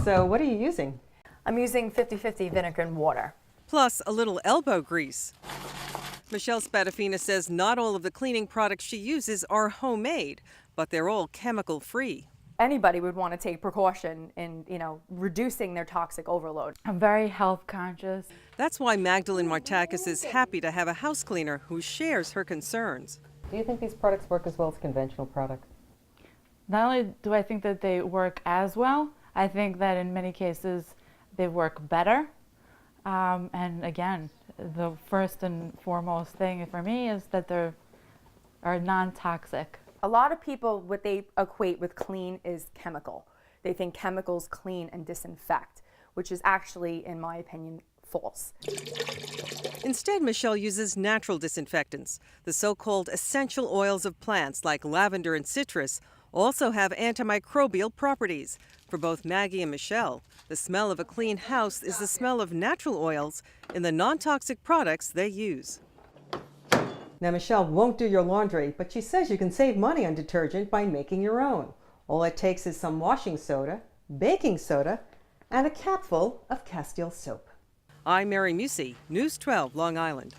So what are you using? I'm using 50-50 vinegar and water. Plus a little elbow grease. Michelle Spadafina says not all of the cleaning products she uses are homemade, but they're all chemical-free. Anybody would want to take precaution in, reducing their toxic overload. I'm very health conscious. That's why Magdalene Martakis is happy to have a house cleaner who shares her concerns. Do you think these products work as well as conventional products? Not only do I think that they work as well, I think that in many cases they work better. And again, the first and foremost thing for me is that they are non-toxic. A lot of people, what they equate with clean is chemical. They think chemicals clean and disinfect, which is actually, in my opinion, false. Instead, Michelle uses natural disinfectants. The so-called essential oils of plants like lavender and citrus also have antimicrobial properties. For both Maggie and Michelle, the smell of a clean house is the smell of natural oils in the non-toxic products they use. Now, Michelle won't do your laundry, but she says you can save money on detergent by making your own. All it takes is some washing soda, baking soda, and a capful of Castile soap. I'm Mary Musi, News 12, Long Island.